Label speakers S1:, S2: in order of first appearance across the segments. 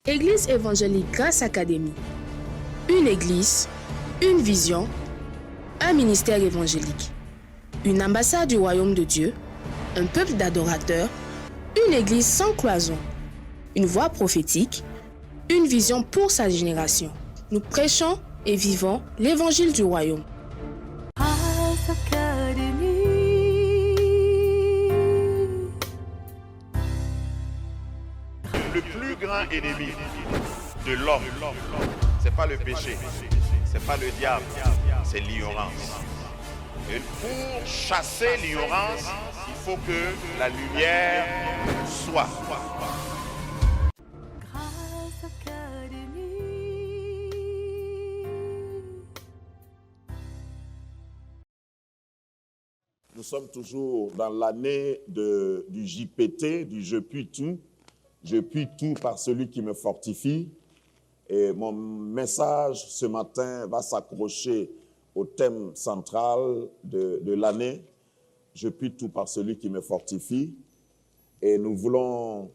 S1: Église évangélique Grâce Académie. Une église, une vision, un ministère évangélique. Une ambassade du royaume de Dieu, un peuple d'adorateurs, une église sans cloison, une voix prophétique, une vision pour sa génération. Nous prêchons et vivons l'évangile du royaume.
S2: Grâce Académie.
S3: Le plus grand ennemi de l'homme, c'est pas le péché, c'est pas le diable, c'est l'ignorance. Et pour chasser l'ignorance, il faut que la lumière soit.
S2: Grâce Académie.
S4: Nous sommes toujours dans l'année du JPT, du Je puis tout. Je puis tout par celui qui me fortifie. Et mon message ce matin va s'accrocher au thème central de l'année. Je puis tout par celui qui me fortifie. Et nous voulons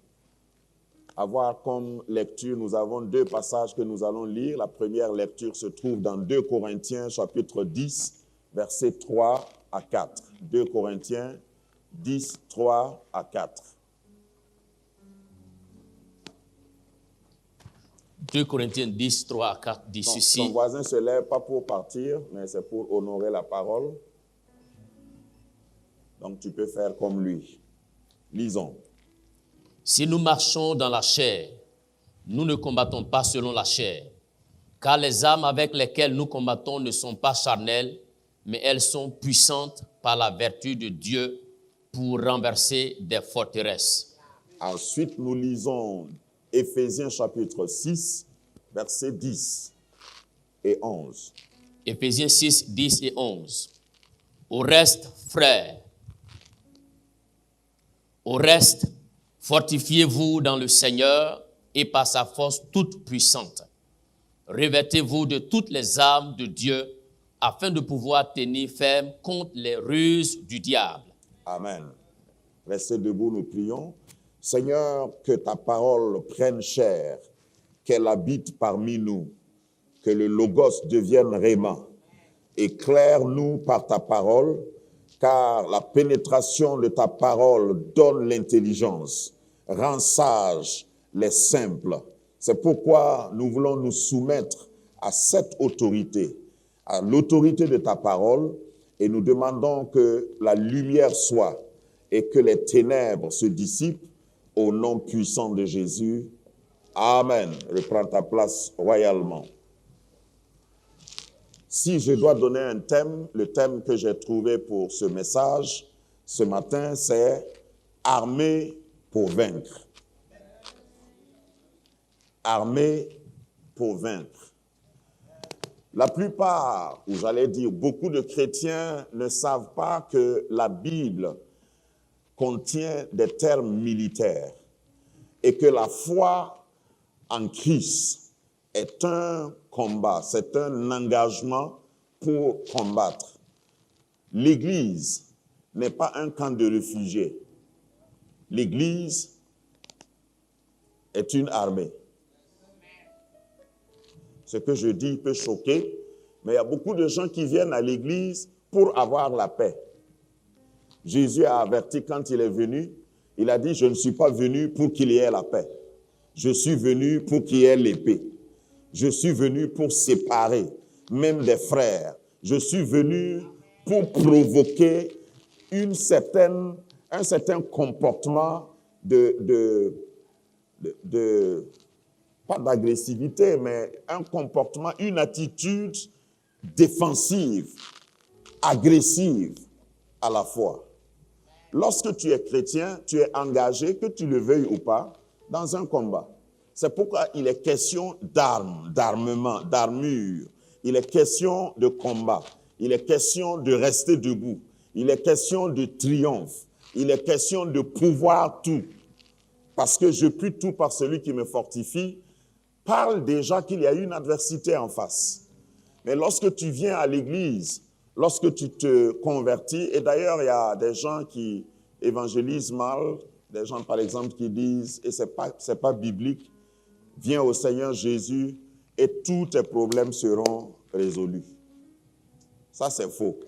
S4: avoir comme lecture, nous avons deux passages que nous allons lire. La première lecture se trouve dans 2 Corinthiens, chapitre 10, versets 3 à 4. 2 Corinthiens 10, 3 à 4.
S5: 2 Corinthiens 10, 3 à 4 dit ceci.
S4: Ton voisin se lève pas pour partir, mais c'est pour honorer la parole. Donc tu peux faire comme lui. Lisons.
S5: Si nous marchons dans la chair, nous ne combattons pas selon la chair, car les armes avec lesquelles nous combattons ne sont pas charnelles, mais elles sont puissantes par la vertu de Dieu pour renverser des forteresses.
S4: Ensuite, nous lisons Éphésiens chapitre 6, versets 10 et 11.
S5: Éphésiens 6, 10 et 11. Au reste, frères, fortifiez-vous dans le Seigneur et par sa force toute puissante. Revêtez-vous de toutes les armes de Dieu afin de pouvoir tenir ferme contre les ruses du diable.
S4: Amen. Restez debout, nous prions. Seigneur, que ta parole prenne chair, qu'elle habite parmi nous, que le Logos devienne Réma. Éclaire-nous par ta parole, car la pénétration de ta parole donne l'intelligence, rend sages les simples. C'est pourquoi nous voulons nous soumettre à cette autorité, à l'autorité de ta parole, et nous demandons que la lumière soit et que les ténèbres se dissipent au nom puissant de Jésus. Amen. Reprends ta place royalement. Si je dois donner un thème, le thème que j'ai trouvé pour ce message ce matin, c'est « Armé pour vaincre ». Armé pour vaincre. La plupart, ou j'allais dire beaucoup de chrétiens ne savent pas que la Bible contient des termes militaires et que la foi en Christ est un combat, c'est un engagement pour combattre. L'Église n'est pas un camp de réfugiés. L'Église est une armée. Ce que je dis peut choquer, mais il y a beaucoup de gens qui viennent à l'Église pour avoir la paix. Jésus a averti quand il est venu, il a dit « Je ne suis pas venu pour qu'il y ait la paix. Je suis venu pour qu'il y ait l'épée. Je suis venu pour séparer, même des frères. Je suis venu pour provoquer un certain comportement pas d'agressivité, mais un comportement, une attitude défensive, agressive à la fois. Lorsque tu es chrétien, tu es engagé, que tu le veuilles ou pas, dans un combat. C'est pourquoi il est question d'armes, d'armement, d'armure. Il est question de combat. Il est question de rester debout. Il est question de triomphe. Il est question de pouvoir tout. Parce que je puis tout par celui qui me fortifie, parle déjà qu'il y a une adversité en face. Mais lorsque tu viens à l'église, lorsque tu te convertis, et d'ailleurs il y a des gens qui évangélisent mal, des gens par exemple qui disent, et c'est pas biblique, Viens au Seigneur Jésus et tous tes problèmes seront résolus. Ça, c'est faux.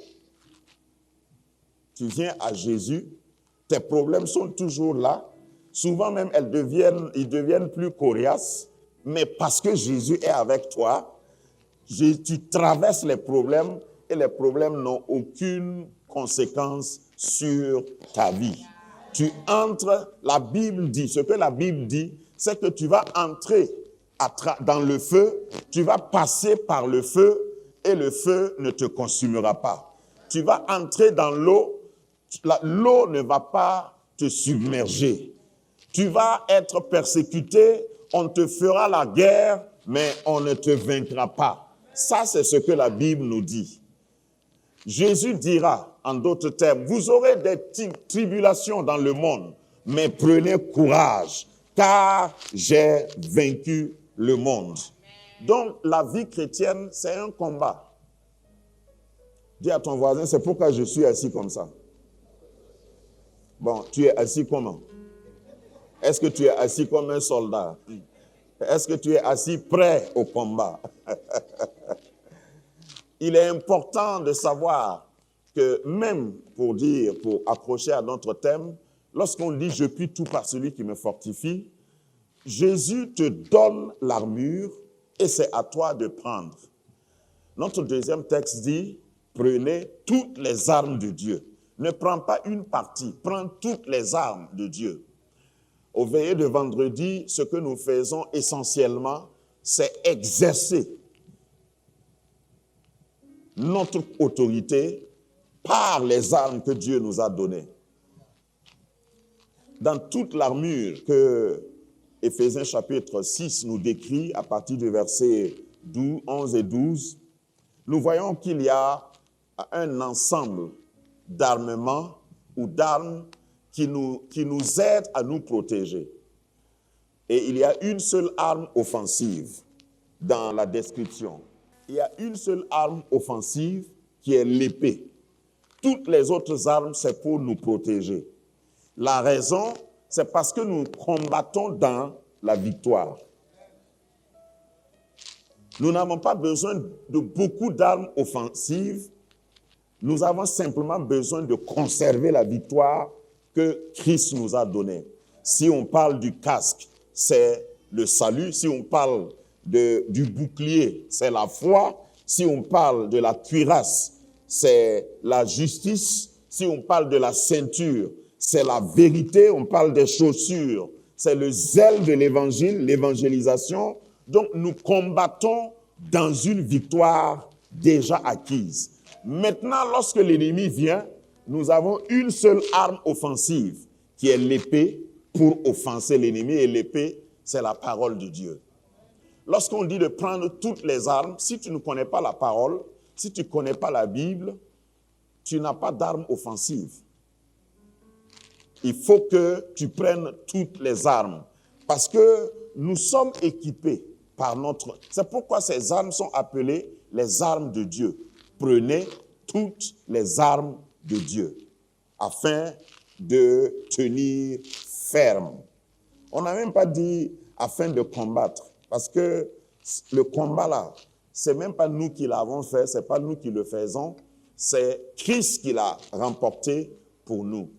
S4: Tu viens à Jésus, tes problèmes sont toujours là. Souvent même, ils deviennent plus coriaces. Mais parce que Jésus est avec toi, tu traverses les problèmes et les problèmes n'ont aucune conséquence sur ta vie. Tu entres, la Bible dit, ce que la Bible dit, c'est que tu vas entrer dans le feu, tu vas passer par le feu et le feu ne te consumera pas. Tu vas entrer dans l'eau, l'eau ne va pas te submerger. Tu vas être persécuté, on te fera la guerre, mais on ne te vaincra pas. Ça, c'est ce que la Bible nous dit. Jésus dira, en d'autres termes, vous aurez des tribulations dans le monde, mais prenez courage, car j'ai vaincu le monde. Donc, la vie chrétienne, c'est un combat. Dis à ton voisin, c'est pourquoi je suis assis comme ça. Bon, tu es assis comment? Est-ce que tu es assis comme un soldat? Est-ce que tu es assis prêt au combat? Il est important de savoir que même pour accrocher à notre thème, lorsqu'on dit « Je puis tout par celui qui me fortifie », Jésus te donne l'armure et c'est à toi de prendre. Notre deuxième texte dit « Prenez toutes les armes de Dieu ». Ne prends pas une partie, prends toutes les armes de Dieu. Au veillées de vendredi, ce que nous faisons essentiellement, c'est exercer notre autorité par les armes que Dieu nous a données. Dans toute l'armure que Éphésiens chapitre 6 nous décrit, à partir du verset 11 et 12, nous voyons qu'il y a un ensemble d'armements ou d'armes qui nous aident à nous protéger. Et il y a une seule arme offensive dans la description. Il y a une seule arme offensive qui est l'épée. Toutes les autres armes, c'est pour nous protéger. La raison, c'est parce que nous combattons dans la victoire. Nous n'avons pas besoin de beaucoup d'armes offensives. Nous avons simplement besoin de conserver la victoire que Christ nous a donnée. Si on parle du casque, c'est le salut. Si on parle du bouclier, c'est la foi. Si on parle de la cuirasse, c'est la justice. Si on parle de la ceinture, c'est la vérité. On parle des chaussures, c'est le zèle de l'évangile, l'évangélisation. Donc nous combattons dans une victoire déjà acquise. Maintenant, lorsque l'ennemi vient, nous avons une seule arme offensive, qui est l'épée, pour offenser l'ennemi. Et l'épée, c'est la parole de Dieu. Lorsqu'on dit de prendre toutes les armes, si tu ne connais pas la parole, si tu ne connais pas la Bible, tu n'as pas d'arme offensive. Il faut que tu prennes toutes les armes. Parce que nous sommes équipés par notre... C'est pourquoi ces armes sont appelées les armes de Dieu. Prenez toutes les armes de Dieu afin de tenir ferme. On n'a même pas dit afin de combattre. Parce que le combat là, c'est même pas nous qui l'avons fait, c'est pas nous qui le faisons, c'est Christ qui l'a remporté pour nous.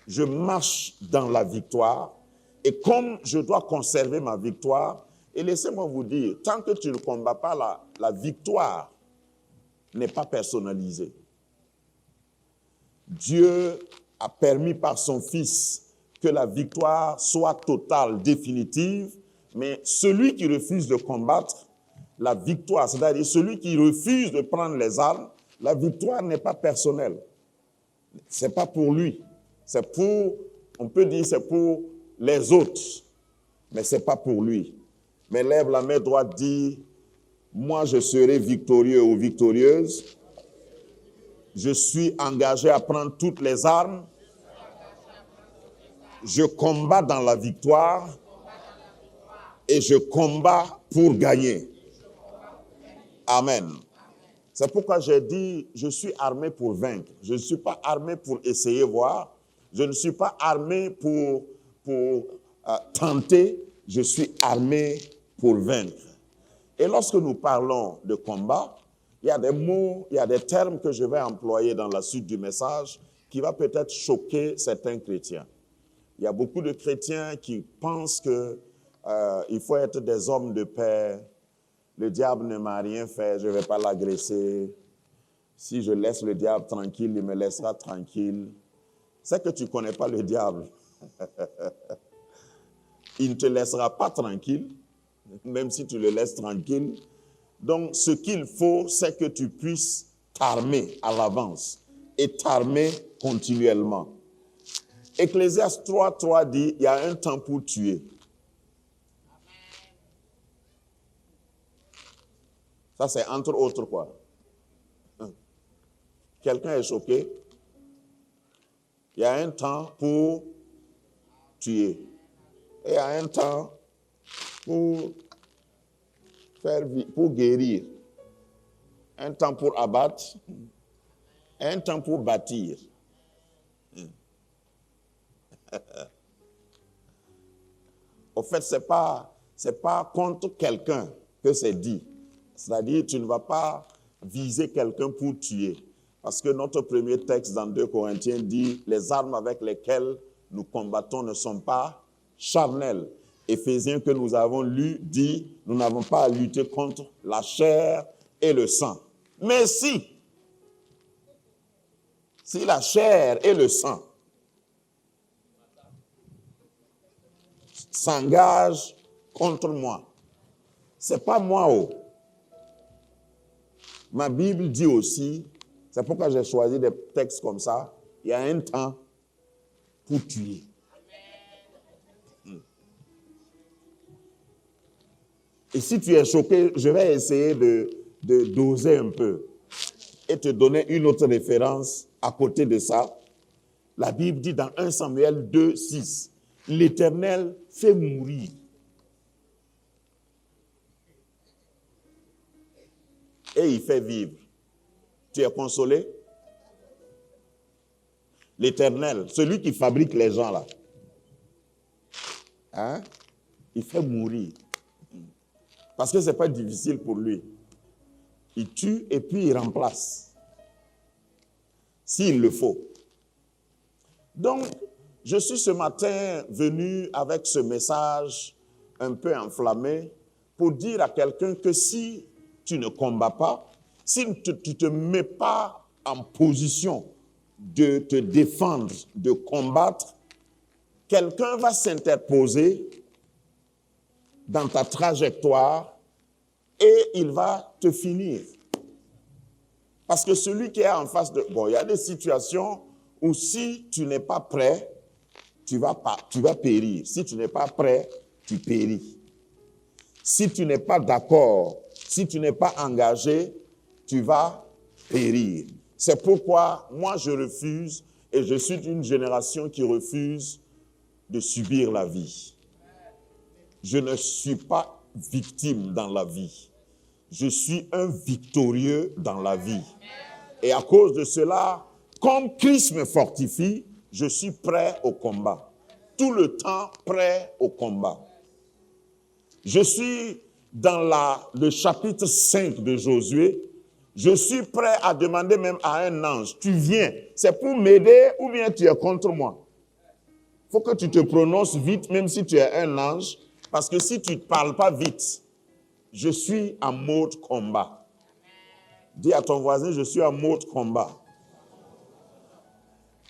S4: Je marche dans la victoire et comme je dois conserver ma victoire, et laissez-moi vous dire, tant que tu ne combats pas la victoire n'est pas personnalisée. Dieu a permis par son Fils que la victoire soit totale, définitive, mais celui qui refuse de combattre, la victoire, c'est-à-dire celui qui refuse de prendre les armes, la victoire n'est pas personnelle. C'est pas pour lui. C'est pour, on peut dire c'est pour les autres, mais c'est pas pour lui. Mais lève la main droite, dis, moi je serai victorieux ou victorieuse. Je suis engagé à prendre toutes les armes. Je combats dans la victoire et je combats pour gagner. Amen. C'est pourquoi j'ai dit, je suis armé pour vaincre. Je ne suis pas armé pour essayer voir. Je ne suis pas armé pour tenter. Je suis armé pour vaincre. Et lorsque nous parlons de combat, il y a des mots, il y a des termes que je vais employer dans la suite du message qui va peut-être choquer certains chrétiens. Il y a beaucoup de chrétiens qui pensent qu'il faut être des hommes de paix. Le diable ne m'a rien fait, je ne vais pas l'agresser. Si je laisse le diable tranquille, il me laissera tranquille. C'est que tu ne connais pas le diable. Il ne te laissera pas tranquille, même si tu le laisses tranquille. Donc, ce qu'il faut, c'est que tu puisses t'armer à l'avance et t'armer continuellement. Ecclésiaste 3:3 dit, il y a un temps pour tuer. Ça, c'est entre autres quoi? Quelqu'un est choqué? Il y a un temps pour tuer. Et il y a un temps pour guérir. Un temps pour abattre. Un temps pour bâtir. Au fait, c'est pas contre quelqu'un que c'est dit. C'est-à-dire, tu ne vas pas viser quelqu'un pour tuer. Parce que notre premier texte dans 2 Corinthiens dit, les armes avec lesquelles nous combattons ne sont pas charnelles. Éphésiens que nous avons lu dit, nous n'avons pas à lutter contre la chair et le sang. Mais si la chair et le sang s'engagent contre moi, c'est pas moi. Ma Bible dit aussi, c'est pourquoi j'ai choisi des textes comme ça, il y a un temps pour tuer. Et si tu es choqué, je vais essayer de doser un peu et te donner une autre référence à côté de ça. La Bible dit dans 1 Samuel 2:6, l'Éternel fait mourir. Et il fait vivre. Tu es consolé? L'Éternel, celui qui fabrique les gens là, hein? Il fait mourir. Parce que ce n'est pas difficile pour lui. Il tue et puis il remplace. S'il le faut. Donc, je suis ce matin venu avec ce message un peu enflammé pour dire à quelqu'un que si tu ne combats pas, si tu ne te mets pas en position de te défendre, de combattre, quelqu'un va s'interposer dans ta trajectoire et il va te finir. Parce que celui qui est en face de... Bon, il y a des situations où si tu n'es pas prêt, tu vas périr. Si tu n'es pas prêt, tu péris. Si tu n'es pas d'accord, si tu n'es pas engagé, tu vas périr. C'est pourquoi moi je refuse, et je suis d'une génération qui refuse de subir la vie. Je ne suis pas victime dans la vie. Je suis un victorieux dans la vie. Et à cause de cela, comme Christ me fortifie, je suis prêt au combat. Tout le temps prêt au combat. Je suis dans le chapitre 5 de Josué. Je suis prêt à demander même à un ange, tu viens, c'est pour m'aider ou bien tu es contre moi? Il faut que tu te prononces vite, même si tu es un ange, parce que si tu ne parles pas vite, je suis en mode combat. Dis à ton voisin, je suis en mode combat.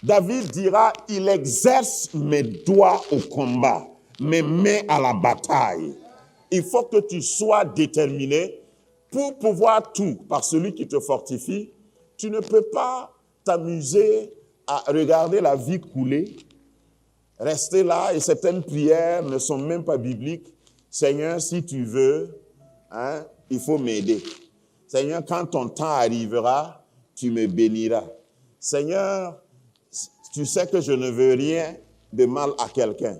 S4: David dira, il exerce mes doigts au combat, mes mains à la bataille. Il faut que tu sois déterminé pour pouvoir tout par celui qui te fortifie. Tu ne peux pas t'amuser à regarder la vie couler, rester là, et certaines prières ne sont même pas bibliques. Seigneur, si tu veux, hein, il faut m'aider. Seigneur, quand ton temps arrivera, tu me béniras. Seigneur, tu sais que je ne veux rien de mal à quelqu'un.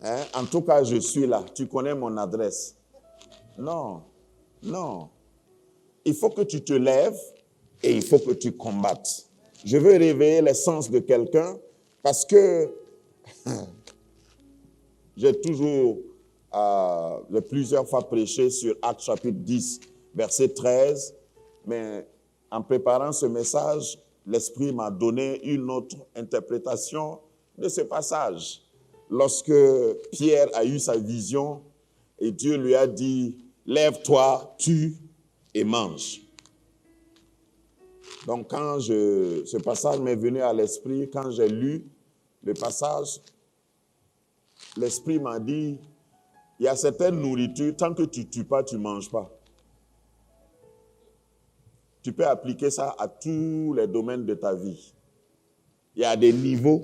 S4: Hein? En tout cas, je suis là. Tu connais mon adresse. Non, non. Il faut que tu te lèves et il faut que tu combattes. Je veux réveiller les sens de quelqu'un parce que j'ai toujours J'ai plusieurs fois prêché sur Actes chapitre 10, verset 13, mais en préparant ce message, l'Esprit m'a donné une autre interprétation de ce passage. Lorsque Pierre a eu sa vision et Dieu lui a dit, lève-toi, tue et mange. Donc quand ce passage m'est venu à l'esprit, quand j'ai lu le passage, l'Esprit m'a dit, il y a certaines nourritures, tant que tu ne tues pas, tu ne manges pas. Tu peux appliquer ça à tous les domaines de ta vie. Il y a des niveaux.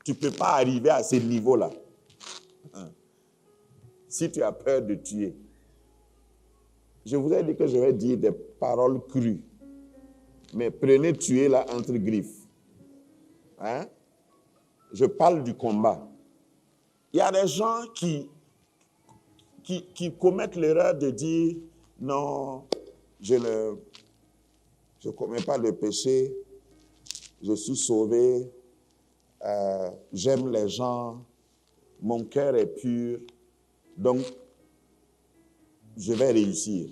S4: Tu ne peux pas arriver à ces niveaux-là. Si tu as peur de tuer. Je vous ai dit que je vais dire des paroles crues. Mais prenez tuer là entre griffes. Je parle du combat. Il y a des gens qui commettent l'erreur de dire non, je ne commets pas le péché, je suis sauvé, j'aime les gens, mon cœur est pur, donc je vais réussir.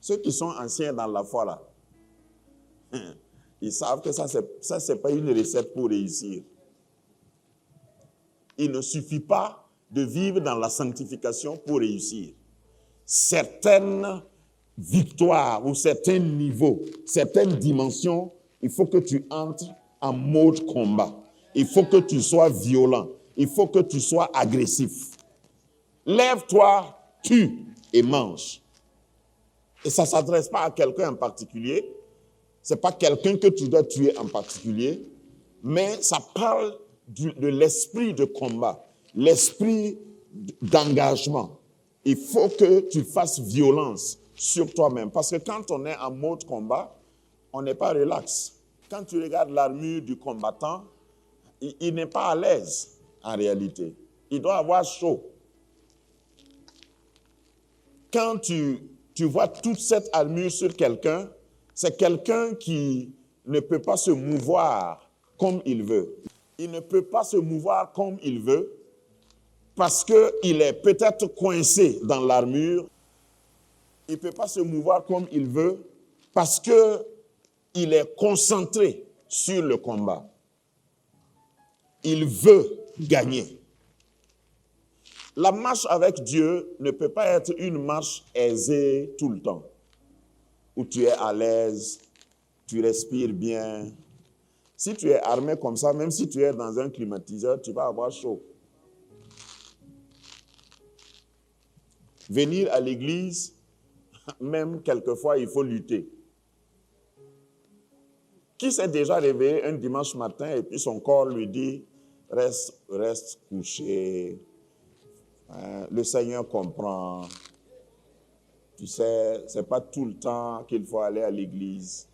S4: Ceux qui sont anciens dans la foi là, ils savent que ça c'est pas une recette pour réussir. Il ne suffit pas de vivre dans la sanctification pour réussir. Certaines victoires ou certains niveaux, certaines dimensions, il faut que tu entres en mode combat. Il faut que tu sois violent. Il faut que tu sois agressif. Lève-toi, tue et mange. Et ça ne s'adresse pas à quelqu'un en particulier. Ce n'est pas quelqu'un que tu dois tuer en particulier, mais ça parle de l'esprit de combat, l'esprit d'engagement. Il faut que tu fasses violence sur toi-même. Parce que quand on est en mode combat, on n'est pas relax. Quand tu regardes l'armure du combattant, il n'est pas à l'aise en réalité. Il doit avoir chaud. Quand tu vois toute cette armure sur quelqu'un, c'est quelqu'un qui ne peut pas se mouvoir comme il veut. Il ne peut pas se mouvoir comme il veut parce qu'il est peut-être coincé dans l'armure. Il ne peut pas se mouvoir comme il veut parce qu'il est concentré sur le combat. Il veut gagner. La marche avec Dieu ne peut pas être une marche aisée tout le temps, où tu es à l'aise, tu respires bien. Si tu es armé comme ça, même si tu es dans un climatiseur, tu vas avoir chaud. Venir à l'église, même quelquefois, il faut lutter. Qui s'est déjà réveillé un dimanche matin et puis son corps lui dit « Reste couché, le Seigneur comprend. Tu sais, ce n'est pas tout le temps qu'il faut aller à l'église. »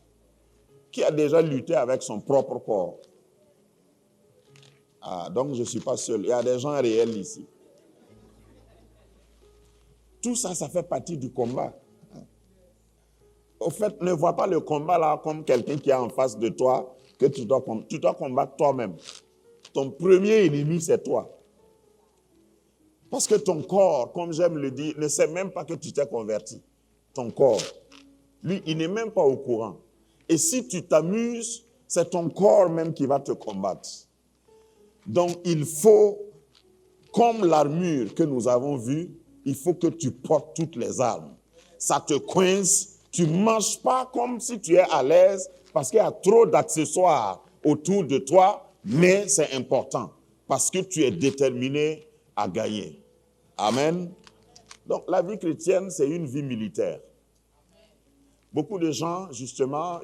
S4: Qui a déjà lutté avec son propre corps? Donc je ne suis pas seul. Il y a des gens réels ici. Tout ça, ça fait partie du combat. Au fait, ne vois pas le combat là comme quelqu'un qui est en face de toi, que tu dois combattre toi-même. Ton premier ennemi, c'est toi. Parce que ton corps, comme j'aime le dire, ne sait même pas que tu t'es converti. Ton corps. Lui, il n'est même pas au courant. Et si tu t'amuses, c'est ton corps même qui va te combattre. Donc, il faut, comme l'armure que nous avons vue, il faut que tu portes toutes les armes. Ça te coince, tu ne manges pas comme si tu es à l'aise parce qu'il y a trop d'accessoires autour de toi, mais c'est important parce que tu es déterminé à gagner. Amen. Donc, la vie chrétienne, c'est une vie militaire. Beaucoup de gens, justement,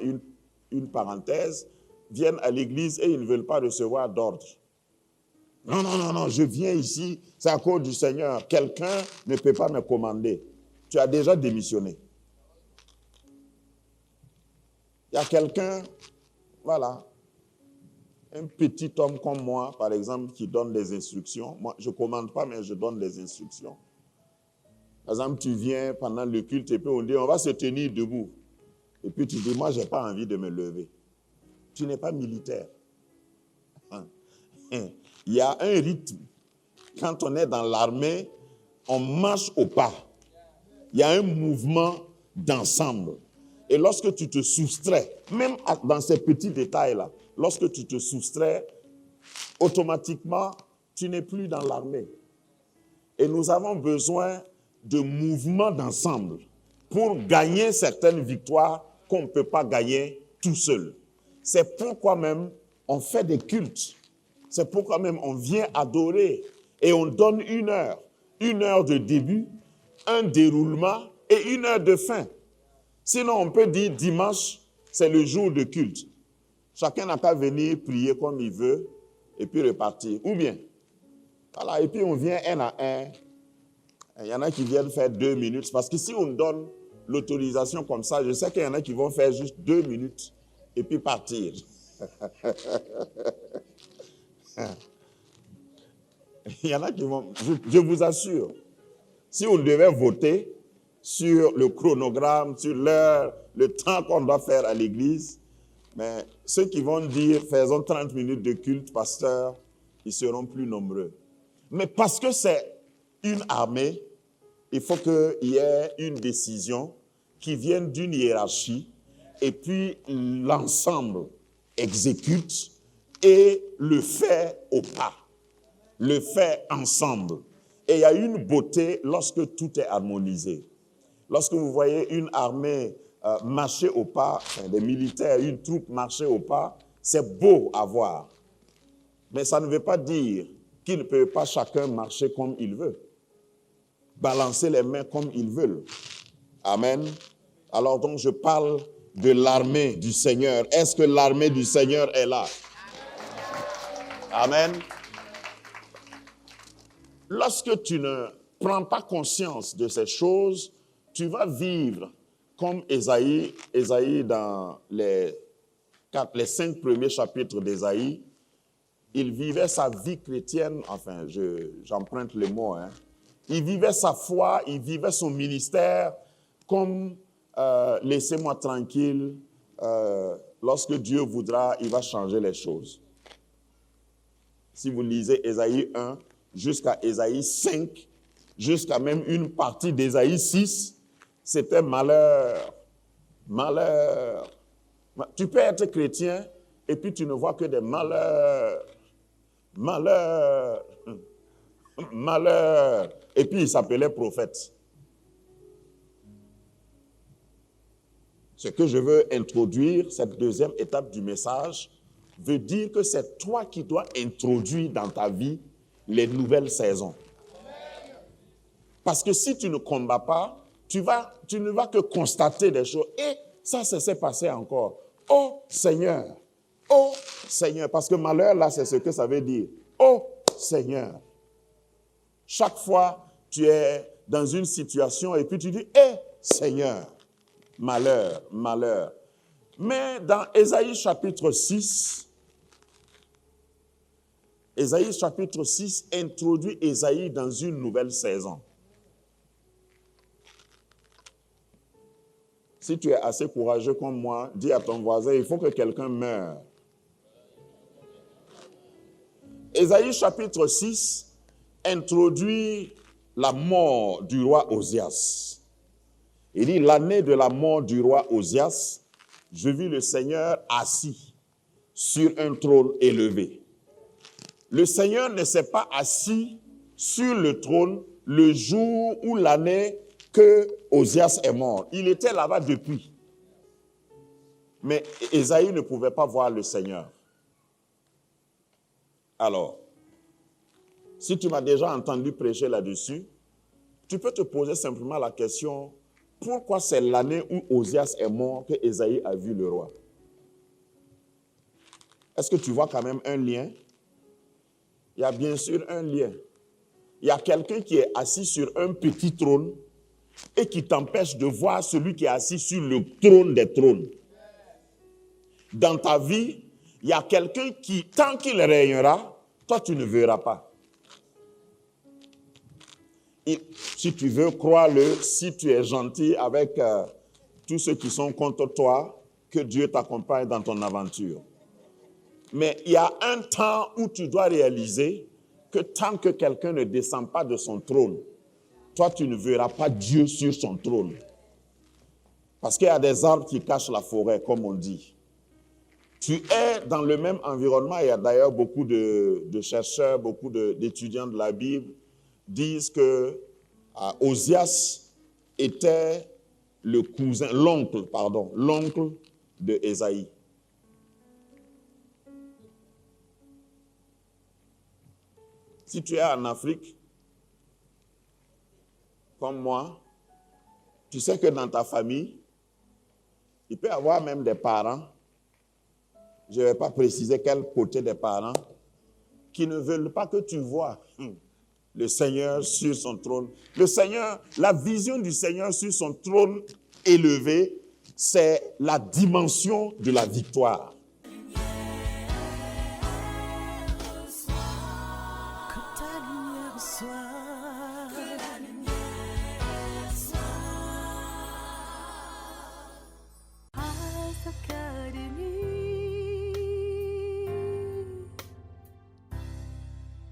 S4: une parenthèse, viennent à l'église et ils ne veulent pas recevoir d'ordre. Non, je viens ici, c'est à cause du Seigneur. Quelqu'un ne peut pas me commander. Tu as déjà démissionné. Il y a quelqu'un, voilà, un petit homme comme moi, par exemple, qui donne des instructions. Moi, je ne commande pas, mais je donne des instructions. Par exemple, tu viens pendant le culte et puis on dit, on va se tenir debout. Et puis tu dis, moi, je n'ai pas envie de me lever. Tu n'es pas militaire. Il y a un rythme. Quand on est dans l'armée, on marche au pas. Il y a un mouvement d'ensemble. Et lorsque tu te soustrais, même dans ces petits détails-là, lorsque tu te soustrais, automatiquement, tu n'es plus dans l'armée. Et nous avons besoin de mouvements d'ensemble pour gagner certaines victoires qu'on ne peut pas gagner tout seul. C'est pourquoi même on fait des cultes. C'est pourquoi même on vient adorer et on donne 1 heure. 1 heure de début, un déroulement et 1 heure de fin. Sinon, on peut dire dimanche, c'est le jour de culte. Chacun n'a qu'à venir prier comme il veut et puis repartir. Ou bien, voilà, et puis on vient un à un. Il y en a qui viennent faire 2 minutes. Parce que si on donne l'autorisation comme ça, je sais qu'il y en a qui vont faire juste 2 minutes et puis partir. Il y en a qui vont, je vous assure, si on devait voter sur le chronogramme, sur l'heure, le temps qu'on doit faire à l'église, mais ceux qui vont dire faisons 30 minutes de culte, pasteur, ils seront plus nombreux. Mais parce que c'est une armée, il faut qu'il y ait une décision qui vienne d'une hiérarchie et puis l'ensemble exécute et le fait au pas, le fait ensemble. Et il y a une beauté lorsque tout est harmonisé. Lorsque vous voyez une armée marcher au pas, des militaires, une troupe marcher au pas, c'est beau à voir. Mais ça ne veut pas dire qu'ils ne peuvent pas chacun marcher comme il veut, balancer les mains comme ils veulent. Amen. Alors donc je parle de l'armée du Seigneur. Est-ce que l'armée du Seigneur est là? Amen. Lorsque tu ne prends pas conscience de ces choses, tu vas vivre comme Ésaïe dans les 5 premiers chapitres d'Ésaïe. Il vivait sa vie chrétienne, enfin, j'emprunte le mot, hein. Il vivait sa foi, il vivait son ministère comme laissez-moi tranquille, lorsque Dieu voudra, il va changer les choses. Si vous lisez Ésaïe 1 jusqu'à Ésaïe 5, jusqu'à même une partie d'Ésaïe 6, c'était malheur, malheur. Tu peux être chrétien et puis tu ne vois que des malheurs, malheur, malheur. Et puis il s'appelait prophète. Ce que je veux introduire, cette deuxième étape du message, veut dire que c'est toi qui dois introduire dans ta vie les nouvelles saisons. Parce que si tu ne combats pas, tu ne vas que constater des choses. Et ça s'est passé encore. Oh Seigneur, parce que malheur là, c'est ce que ça veut dire. Oh Seigneur. Chaque fois, tu es dans une situation et puis tu dis, Seigneur, malheur, malheur. Mais dans Ésaïe chapitre 6, Ésaïe chapitre 6 introduit Ésaïe dans une nouvelle saison. Si tu es assez courageux comme moi, dis à ton voisin, il faut que quelqu'un meure. Ésaïe chapitre 6 introduit la mort du roi Osias. Il dit, l'année de la mort du roi Osias, je vis le Seigneur assis sur un trône élevé. Le Seigneur ne s'est pas assis sur le trône le jour ou l'année que Osias est mort. Il était là-bas depuis. Mais Ésaïe ne pouvait pas voir le Seigneur. Alors, si tu m'as déjà entendu prêcher là-dessus, tu peux te poser simplement la question, pourquoi c'est l'année où Osias est mort que Ésaïe a vu le roi? Est-ce que tu vois quand même un lien? Il y a bien sûr un lien. Il y a quelqu'un qui est assis sur un petit trône et qui t'empêche de voir celui qui est assis sur le trône des trônes. Dans ta vie, il y a quelqu'un qui, tant qu'il régnera, toi tu ne verras pas. Et si tu veux, crois-le, si tu es gentil avec tous ceux qui sont contre toi, que Dieu t'accompagne dans ton aventure. Mais il y a un temps où tu dois réaliser que tant que quelqu'un ne descend pas de son trône, toi, tu ne verras pas Dieu sur son trône. Parce qu'il y a des arbres qui cachent la forêt, comme on dit. Tu es dans le même environnement. Il y a d'ailleurs beaucoup de chercheurs, beaucoup d'étudiants de la Bible disent que Osias était l'oncle de Ésaïe. Si tu es en Afrique, comme moi, tu sais que dans ta famille, il peut y avoir même des parents, je ne vais pas préciser quel côté des parents, qui ne veulent pas que tu vois le Seigneur sur son trône. Le Seigneur, la vision du Seigneur sur son trône élevé, c'est la dimension de la victoire.
S2: Que ta lumière soit